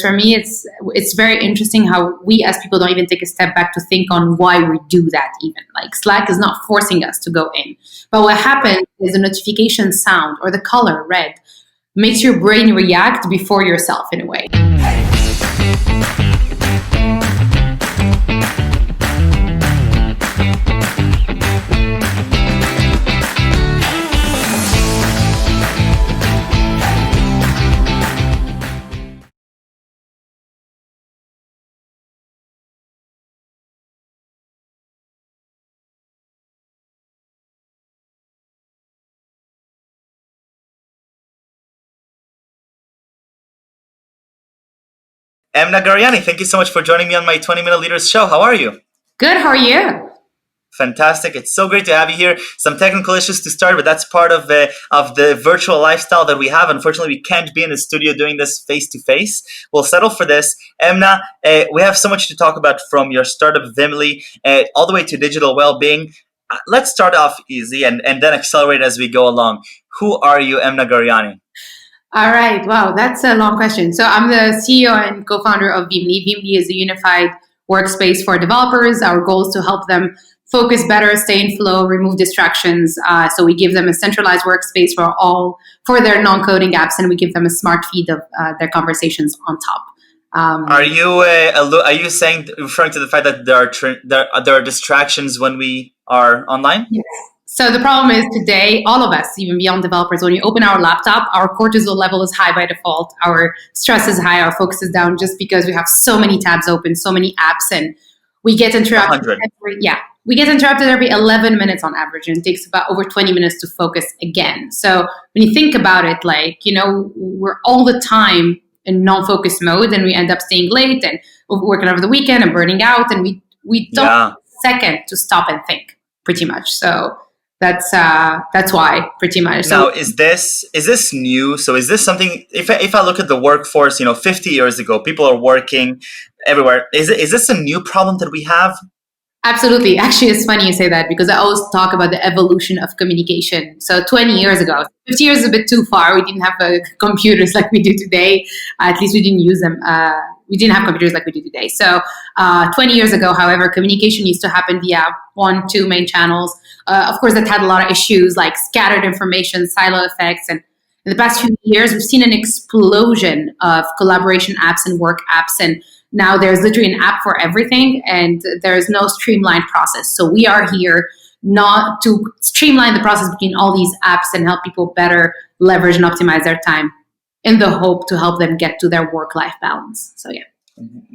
For me, it's very interesting how we as people don't even take a step back to think on why we do that even. Like Slack is not forcing us to go in. But what happens is the notification sound or the color red makes your brain react before yourself in a way. Emna Ghariani, thank you so much for joining me on my 20-Minute Leaders show. How are you? Good, how are you? Fantastic. It's so great to have you here. Some technical issues to start, but that's part of the virtual lifestyle that we have. Unfortunately, we can't be in the studio doing this face-to-face. We'll settle for this. Emna, we have so much to talk about, from your startup Veamly all the way to digital well-being. Let's start off easy and then accelerate as we go along. Who are you, Emna Ghariani? All right. Wow, that's a long question. So I'm the CEO and co-founder of Veamly. Veamly is a unified workspace for developers. Our goal is to help them focus better, stay in flow, remove distractions. So we give them a centralized workspace for their non-coding apps, and we give them a smart feed of their conversations on top. Are you referring to the fact that there are distractions when we are online? Yes. So the problem is today, all of us, even beyond developers, when you open our laptop, our cortisol level is high by default. Our stress is high. Our focus is down just because we have so many tabs open, so many apps, and we get interrupted. We get interrupted every 11 minutes on average, and it takes about over 20 minutes to focus again. So when you think about it, we're all the time in non-focus mode, and we end up staying late and working over the weekend and burning out, and we don't have a second to stop and think, pretty much. So that's why, pretty much. Now, is this new? So is this something? If I look at the workforce, 50 years ago, people are working everywhere. Is this a new problem that we have? Absolutely. Actually, it's funny you say that, because I always talk about the evolution of communication. So 20 years ago, 50 years is a bit too far. We didn't have computers like we do today. At least we didn't use them. We didn't have computers like we do today. So 20 years ago, however, communication used to happen via 1-2 main channels. Of course, that had a lot of issues like scattered information, silo effects. And in the past few years, we've seen an explosion of collaboration apps and work apps. And now there's literally an app for everything, and there's no streamlined process. So we are here not to streamline the process between all these apps and help people better leverage and optimize their time, in the hope to help them get to their work-life balance. So yeah.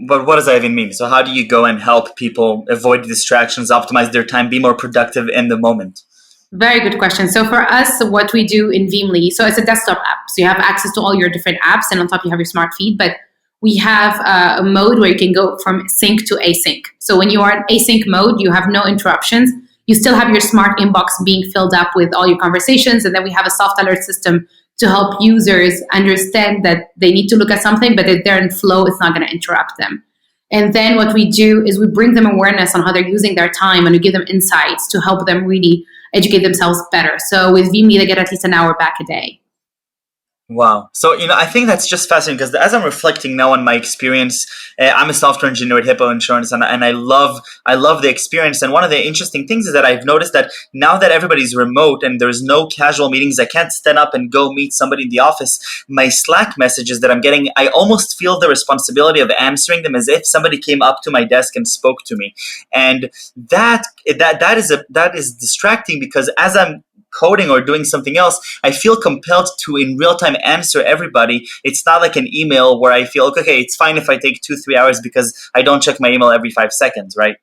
But what does that even mean? So how do you go and help people avoid distractions, optimize their time, be more productive in the moment? Very good question. So for us, what we do in Veamly, so it's a desktop app. So you have access to all your different apps, and on top you have your smart feed, but we have a mode where you can go from sync to async. So when you are in async mode, you have no interruptions. You still have your smart inbox being filled up with all your conversations. And then we have a soft alert system to help users understand that they need to look at something, but if they're in flow, it's not going to interrupt them. And then what we do is we bring them awareness on how they're using their time, and we give them insights to help them really educate themselves better. So with Veamly, they get at least an hour back a day. Wow. So, I think that's just fascinating, because as I'm reflecting now on my experience, I'm a software engineer at Hippo Insurance, and I love the experience. And one of the interesting things is that I've noticed that now that everybody's remote and there's no casual meetings, I can't stand up and go meet somebody in the office. My Slack messages that I'm getting, I almost feel the responsibility of answering them as if somebody came up to my desk and spoke to me. And that is distracting, because as I'm coding or doing something else, I feel compelled to in real time answer everybody. It's not like an email where I feel, okay, it's fine if I take 2-3 hours because I don't check my email every 5 seconds, right?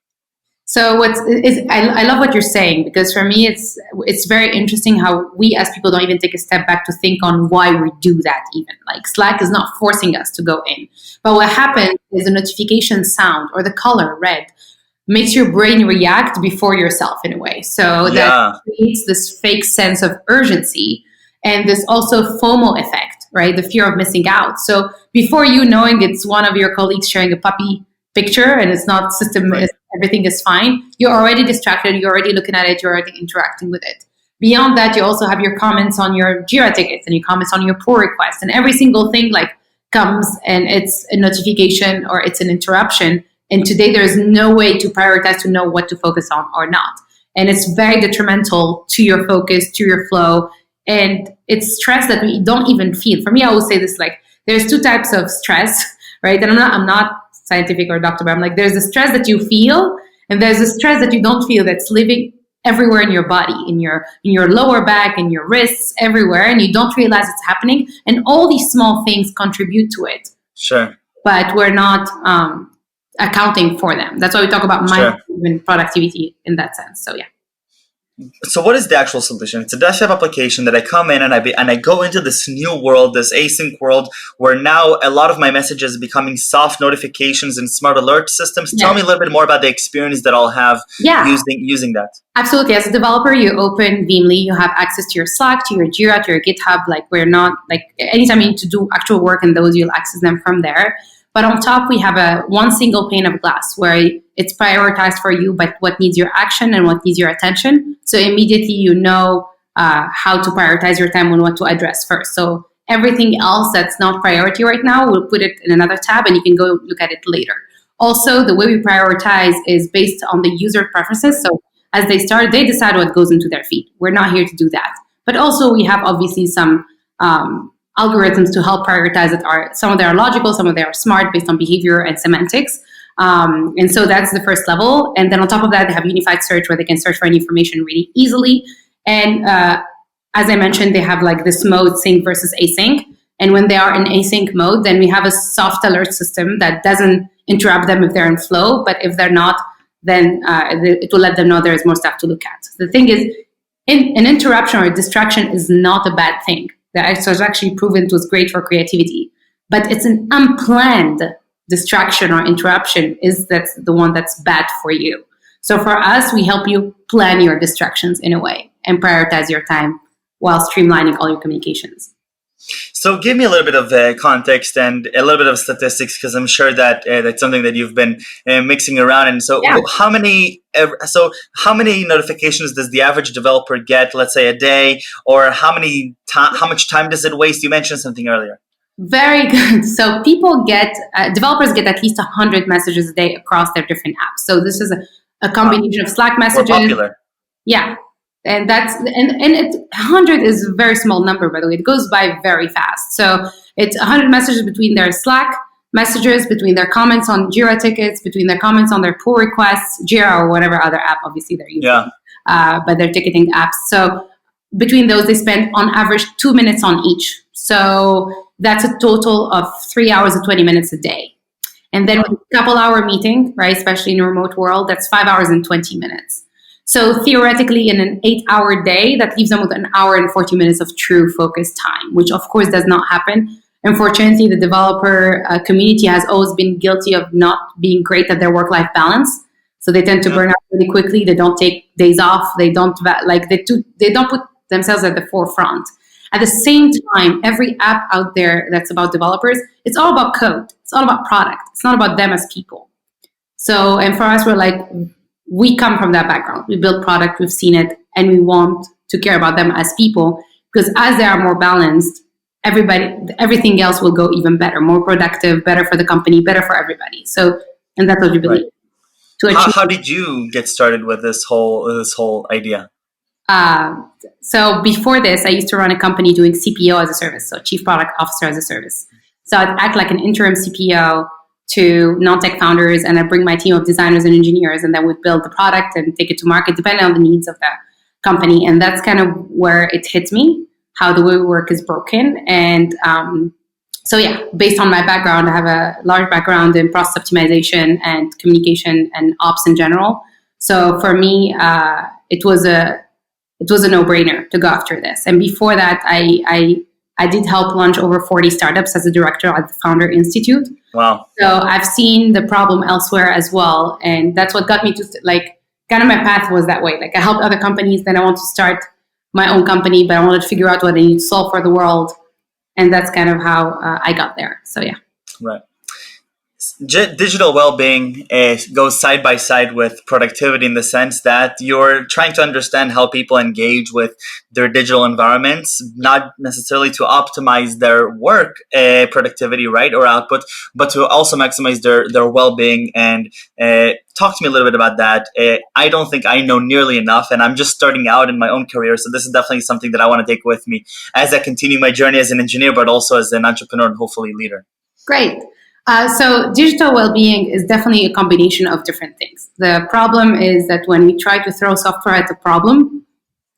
So I love what you're saying, because for me, it's very interesting how we as people don't even take a step back to think on why we do that even. Like Slack is not forcing us to go in. But what happens is the notification sound or the color red makes your brain react before yourself in a way. So that creates this fake sense of urgency, and this also FOMO effect, right? The fear of missing out. So before you knowing it's one of your colleagues sharing a puppy picture and it's not everything is fine, you're already distracted, you're already looking at it, you're already interacting with it. Beyond that, you also have your comments on your Jira tickets and your comments on your pull requests, and every single thing like comes and it's a notification or it's an interruption. And today there's no way to prioritize to know what to focus on or not. And it's very detrimental to your focus, to your flow. And it's stress that we don't even feel. For me, I always say this, like, there's two types of stress, right? And I'm not scientific or a doctor, but I'm like, there's the stress that you feel, and there's the stress that you don't feel that's living everywhere in your body, in your lower back, in your wrists, everywhere, and you don't realize it's happening. And all these small things contribute to it. Sure. But we're not accounting for them. That's why we talk about mindfulness and productivity in that sense. So yeah. So what is the actual solution? It's a desktop application that I come in and I go into this new world, this async world, where now a lot of my messages are becoming soft notifications and smart alert systems. Tell me a little bit more about the experience that I'll have using that. Absolutely. As a developer, you open Veamly, you have access to your Slack, to your Jira, to your GitHub. Like, we're not, like, anytime you need to do actual work in those, you'll access them from there. But on top, we have one single pane of glass where it's prioritized for you, but what needs your action and what needs your attention. So immediately you know how to prioritize your time and what to address first. So everything else that's not priority right now, we'll put it in another tab and you can go look at it later. Also, the way we prioritize is based on the user preferences. So as they start, they decide what goes into their feed. We're not here to do that. But also we have obviously some algorithms to help prioritize that some of them are logical, some of them are smart based on behavior and semantics. And so that's the first level. And then on top of that, they have unified search where they can search for any information really easily. And as I mentioned, they have like this mode, sync versus async. And when they are in async mode, then we have a soft alert system that doesn't interrupt them if they're in flow. But if they're not, then it will let them know there is more stuff to look at. The thing is, an interruption or a distraction is not a bad thing. That was actually proven it was great for creativity. But it's an unplanned distraction or interruption that's the one that's bad for you. So for us, we help you plan your distractions in a way and prioritize your time while streamlining all your communications. So give me a little bit of context and a little bit of statistics, because I'm sure that that's something that you've been mixing around. And so how many notifications does the average developer get, let's say a day, or how much time does it waste? You mentioned something earlier. Very good. So developers get at least 100 messages a day across their different apps. So this is a combination of Slack messages. More popular. Yeah. And 100 is a very small number, by the way. It goes by very fast. So it's 100 messages between their Slack messages, between their comments on Jira tickets, between their comments on their pull requests, Jira or whatever other app, obviously they're using, but they're ticketing apps. So between those, they spend on average 2 minutes on each. So that's a total of 3 hours and 20 minutes a day. And then with a couple hour meeting, right, especially in a remote world, that's 5 hours and 20 minutes. So theoretically, in an 8-hour day, that leaves them with an hour and 40 minutes of true focus time, which of course does not happen. Unfortunately, the developer community has always been guilty of not being great at their work-life balance. So they tend to burn out really quickly. They don't take days off. They don't put themselves at the forefront. At the same time, every app out there that's about developers, it's all about code. It's all about product. It's not about them as people. So, and for us, we're like, we come from that background. We build product, we've seen it, and we want to care about them as people, because as they are more balanced, everything else will go even better, more productive, better for the company, better for everybody. So, and that's what we believe. Right. How did you get started with this whole idea? So before this, I used to run a company doing CPO as a service, so Chief Product Officer as a service. So I'd act like an interim CPO to non-tech founders, and I bring my team of designers and engineers, and then we'd build the product and take it to market depending on the needs of the company. And that's kind of where it hit me, how the way we work is broken. And so yeah, based on my background, I have a large background in process optimization and communication and ops in general. So for me, it was a no-brainer to go after this. And before that, I did help launch over 40 startups as a director at the Founder Institute. Wow. So I've seen the problem elsewhere as well. And that's what got me to, kind of my path was that way. Like, I helped other companies, then I wanted to start my own company, but I wanted to figure out what I need to solve for the world. And that's kind of how I got there. So yeah. Right. Digital well-being goes side by side with productivity in the sense that you're trying to understand how people engage with their digital environments, not necessarily to optimize their work productivity, right, or output, but to also maximize their well-being. And talk to me a little bit about that. I don't think I know nearly enough, and I'm just starting out in my own career, so this is definitely something that I want to take with me as I continue my journey as an engineer, but also as an entrepreneur and hopefully leader. Great. So digital well-being is definitely a combination of different things. The problem is that when we try to throw software at the problem,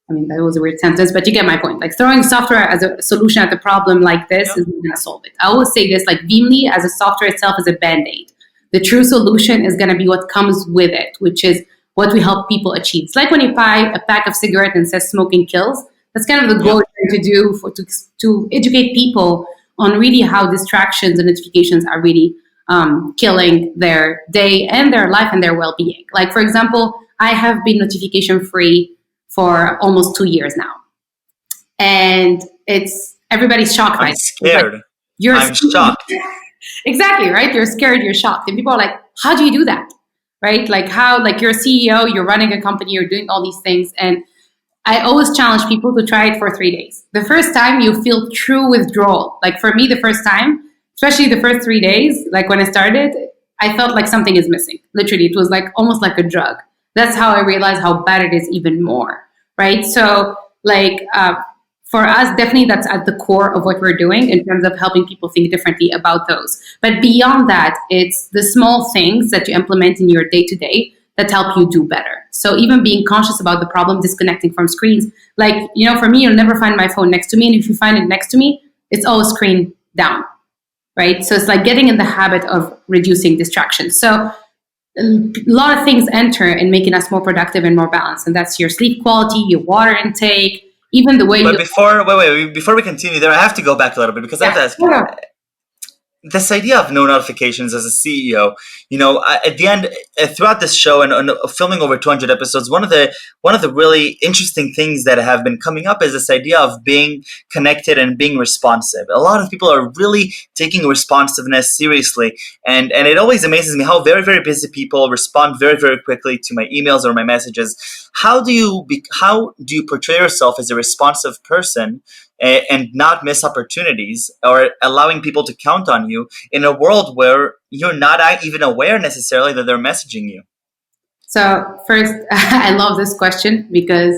I mean, that was a weird sentence, but you get my point. Like throwing software as a solution at the problem like this is not going to solve it. I always say this, like Veamly as a software itself is a band-aid. The true solution is going to be what comes with it, which is what we help people achieve. It's like when you buy a pack of cigarettes and says smoking kills. That's kind of the goal you're trying to do to educate people on really how distractions and notifications are really killing their day and their life and their well-being. Like, for example, I have been notification-free for almost 2 years now. And everybody's shocked. I'm scared. Like, I'm shocked. Exactly, right? You're scared, you're shocked. And people are like, how do you do that? Right? Like you're a CEO, you're running a company, you're doing all these things. And I always challenge people to try it for 3 days. The first time you feel true withdrawal. Like for me, the first time, especially the first 3 days, like when I started, I felt like something is missing. Literally, it was like almost like a drug. That's how I realized how bad it is even more, right? So like for us, definitely that's at the core of what we're doing in terms of helping people think differently about those. But beyond that, it's the small things that you implement in your day-to-day that help you do better. So even being conscious about the problem, disconnecting from screens. Like, for me, you'll never find my phone next to me. And if you find it next to me, it's always screen down, right? So it's like getting in the habit of reducing distractions. So a lot of things enter in making us more productive and more balanced. And that's your sleep quality, your water intake, even the way But before we continue there, I have to go back a little bit because I have to ask you. This idea of no notifications as a CEO, at the end, throughout this show and filming over 200 episodes, one of the really interesting things that have been coming up is this idea of being connected and being responsive. A lot of people are really taking responsiveness seriously, and it always amazes me how very, very busy people respond very, very quickly to my emails or my messages. How do you portray yourself as a responsive person and not miss opportunities, or allowing people to count on you in a world where you're not even aware necessarily that they're messaging you? So first, I love this question because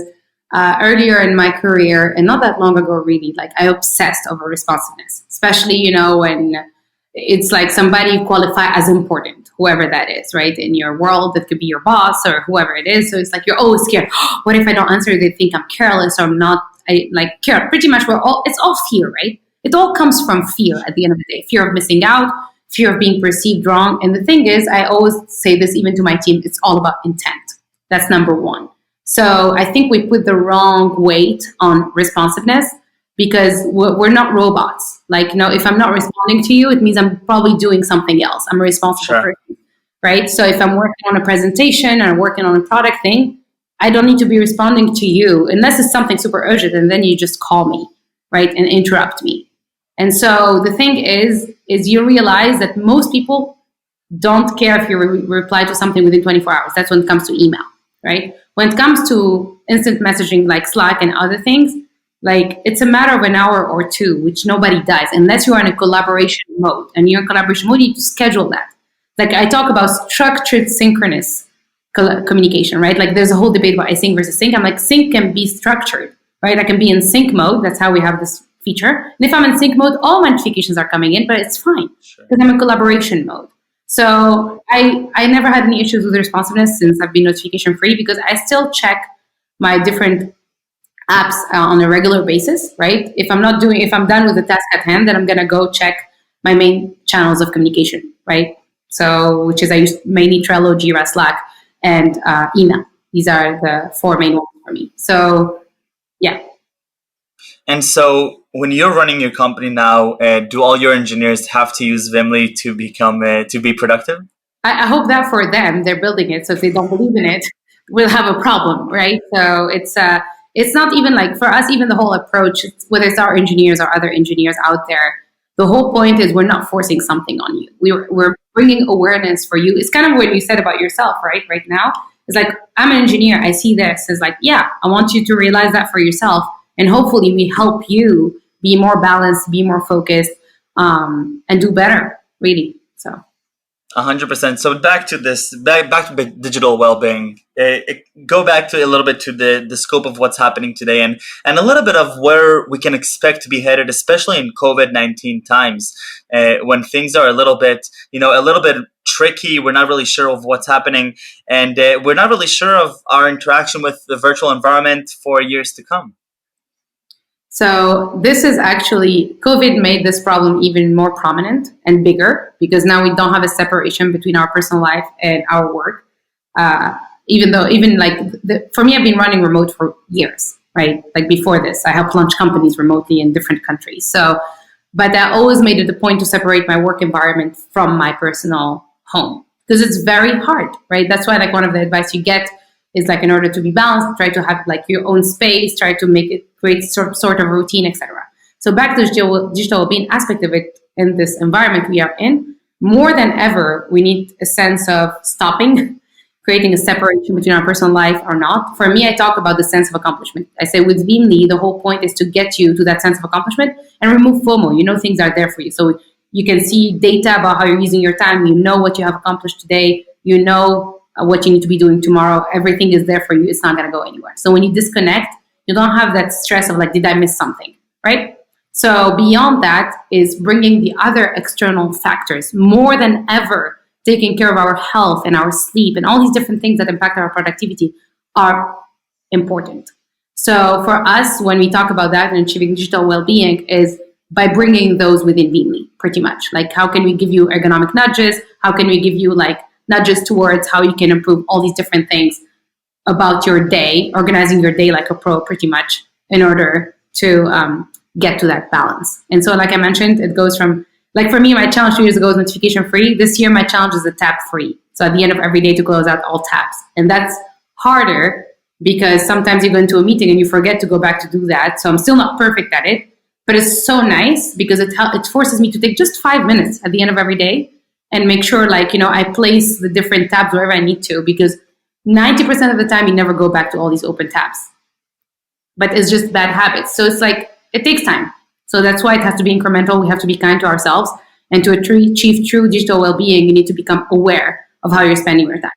earlier in my career, and not that long ago really, like I obsessed over responsiveness, especially, when it's like somebody qualified as important, whoever that is, right? In your world, that could be your boss or whoever it is. So it's like, you're always scared. What if I don't answer? They think I'm careless or I'm not. Care. Pretty much it's all fear, right? It all comes from fear at the end of the day. Fear of missing out, fear of being perceived wrong. And the thing is, I always say this even to my team, it's all about intent. That's number one. So I think we put the wrong weight on responsiveness because we're not robots. Like, if I'm not responding to you, it means I'm probably doing something else. I'm a responsible person, right? So if I'm working on a presentation or working on a product thing, I don't need to be responding to you unless it's something super urgent, and then you just call me, right, and interrupt me. And so the thing is you realize that most people don't care if you reply to something within 24 hours. That's when it comes to email, right? When it comes to instant messaging like Slack and other things, like it's a matter of an hour or two, which nobody does unless you're in a collaboration mode. And you're in collaboration mode, you need to schedule that. Like I talk about structured synchronous communication, right? Like there's a whole debate about async versus sync. I'm like, sync can be structured, right? I can be in sync mode. That's how we have this feature. And if I'm in sync mode, all my notifications are coming in, but it's fine because I'm in collaboration mode. So I never had any issues with responsiveness since I've been notification free because I still check my different apps on a regular basis, right? If I'm done with the task at hand, then I'm going to go check my main channels of communication, right? So, which is I use mainly Trello, Jira, Slack, and email. These are the 4 main ones for me. So, yeah. And so, when you're running your company now, do all your engineers have to use Veamly to be productive? I hope that for them, they're building it. So if they don't believe in it, we'll have a problem, right? So it's not even like for us, even the whole approach, whether it's our engineers or other engineers out there, The whole point is we're not forcing something on you. We're bringing awareness for you. It's kind of what you said about yourself, right now. It's like, I'm an engineer. I see this. It's like, yeah, I want you to realize that for yourself. And hopefully we help you be more balanced, be more focused, and do better, really. So 100%. So back to this, back to digital well-being. Go back to a little bit to the scope of what's happening today, and a little bit of where we can expect to be headed, especially in COVID-19 times, when things are a little bit tricky. We're not really sure of what's happening, and we're not really sure of our interaction with the virtual environment for years to come. So this is actually, COVID made this problem even more prominent and bigger, because now we don't have a separation between our personal life and our work. For me, I've been running remote for years, right? Like before this, I helped launch companies remotely in different countries. So, but I always made it a point to separate my work environment from my personal home, because it's very hard, right? That's why, like, one of the advice you get is, like, in order to be balanced, try to have like your own space, try to make it create sort of routine, etc. So back to the digital well-being aspect of it, in this environment we are in, more than ever, we need a sense of stopping, creating a separation between our personal life or not. For me, I talk about the sense of accomplishment. I say with Veamly, the whole point is to get you to that sense of accomplishment and remove FOMO. You know, things are there for you. So you can see data about how you're using your time. You know what you have accomplished today. You know what you need to be doing tomorrow. Everything is there for you. It's not going to go anywhere. So when you disconnect, you don't have that stress of like, did I miss something, right? So beyond that is bringing the other external factors, more than ever, taking care of our health and our sleep and all these different things that impact our productivity are important. So for us, when we talk about that and achieving digital well-being, is by bringing those within Veamly, pretty much. Like, how can we give you ergonomic nudges? How can we give you like nudges towards how you can improve all these different things about your day, organizing your day like a pro, pretty much, in order to get to that balance. And so, like I mentioned, it goes from, like, for me, my challenge 2 years ago was notification free. This year, my challenge is a tab free. So at the end of every day, to close out all tabs. And that's harder because sometimes you go into a meeting and you forget to go back to do that. So I'm still not perfect at it, but it's so nice because it forces me to take just 5 minutes at the end of every day and make sure, like, you know, I place the different tabs wherever I need to, because 90% of the time you never go back to all these open tabs. But it's just bad habits. So it's like, it takes time. So that's why it has to be incremental. We have to be kind to ourselves. And to achieve true digital well-being, you need to become aware of how you're spending your time.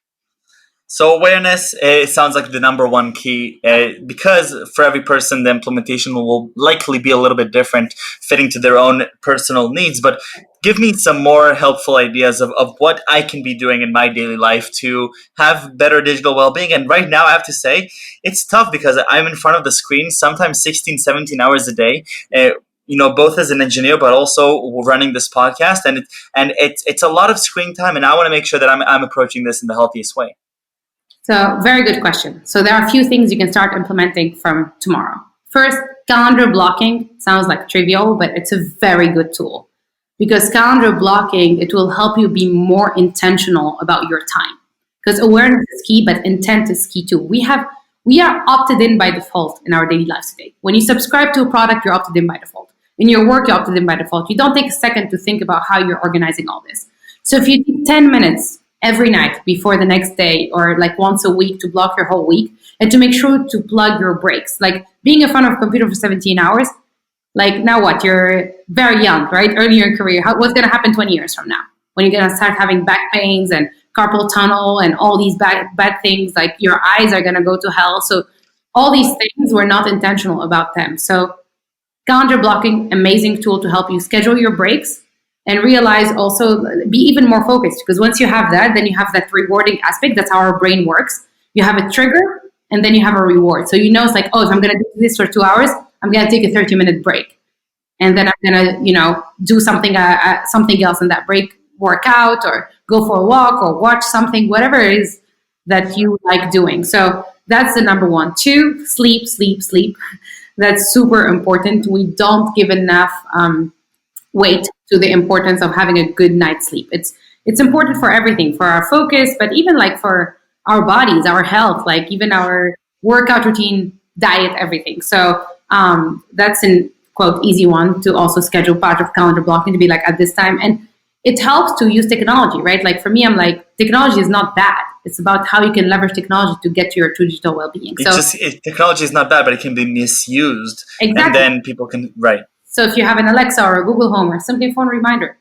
So awareness sounds like the number one key, because for every person, the implementation will likely be a little bit different, fitting to their own personal needs. But give me some more helpful ideas of what I can be doing in my daily life to have better digital well-being. And right now, I have to say, it's tough because I'm in front of the screen sometimes 16, 17 hours a day. Both as an engineer, but also running this podcast, and it's a lot of screen time, and I want to make sure that I'm approaching this in the healthiest way. So, very good question. So there are a few things you can start implementing from tomorrow. First, calendar blocking sounds like trivial, but it's a very good tool, because calendar blocking, it will help you be more intentional about your time, because awareness is key, but intent is key too. We are opted in by default in our daily lives today. When you subscribe to a product, you're opted in by default. In your work, you're opted in by default. You don't take a second to think about how you're organizing all this. So if you take 10 minutes every night before the next day, or like once a week, to block your whole week, and to make sure to plug your breaks. Like, being in front of a computer for 17 hours, like, now what? You're very young, right? Early in your career. What's going to happen 20 years from now? When you're going to start having back pains and carpal tunnel and all these bad things, like your eyes are going to go to hell. So all these things, we're not intentional about them. So calendar blocking, amazing tool to help you schedule your breaks and realize, also be even more focused, because once you have that, then you have that rewarding aspect. That's how our brain works. You have a trigger and then you have a reward. So you know, it's like, oh, if I'm going to do this for 2 hours, I'm going to take a 30-minute break. And then I'm going to, do something else in that break, work out or go for a walk or watch something, whatever it is that you like doing. So that's the number one. 2, sleep. That's super important. We don't give enough weight to the importance of having a good night's sleep. It's important for everything, for our focus, but even like for our bodies, our health, like even our workout routine, diet, everything. So that's quote easy one to also schedule part of calendar blocking to be like at this time. And it helps to use technology, right? Like for me, I'm like, technology is not bad. It's about how you can leverage technology to get to your true digital well-being. Technology is not bad, but it can be misused. Exactly. And then people can, right. So if you have an Alexa or a Google Home or simply a phone reminder,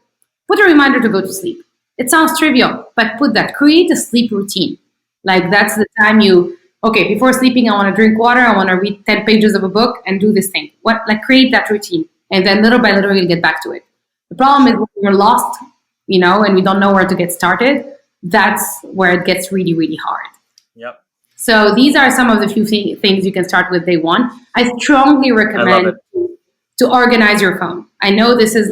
put a reminder to go to sleep. It sounds trivial, but create a sleep routine. Like that's the time okay, before sleeping, I want to drink water. I want to read 10 pages of a book and do this thing. Create that routine. And then little by little, you'll get back to it. The problem is when you're lost, and we don't know where to get started, that's where it gets really, really hard. Yep. So these are some of the few things you can start with day one. I strongly recommend to organize your phone. I know this is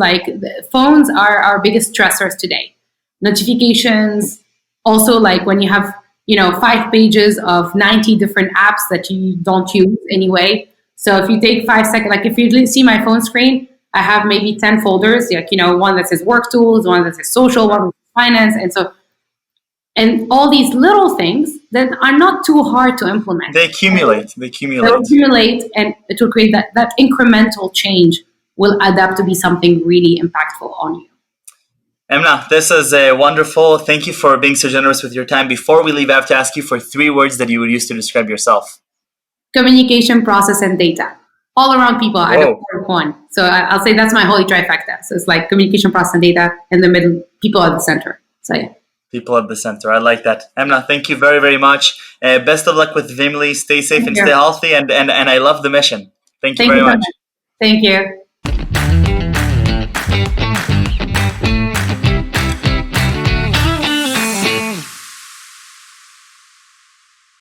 phones are our biggest stressors today. Notifications, also like when you have 5 pages of 90 different apps that you don't use anyway. So if you take 5 seconds, like if you see my phone screen, I have maybe 10 folders, one that says work tools, one that says social, one that says finance. And all these little things that are not too hard to implement. They accumulate. And it will create that incremental change will add up to be something really impactful on you. Emna, this is wonderful. Thank you for being so generous with your time. Before we leave, I have to ask you for 3 words that you would use to describe yourself. Communication, process, and data. All around people at the core of one. So I'll say that's my holy trifecta. So it's like communication, process, and data, and the middle, people at the center. So yeah. People at the center. I like that. Emna, thank you very, very much. Best of luck with Veamly. Stay safe and stay healthy. And I love the mission. Thank you very much. Thank you.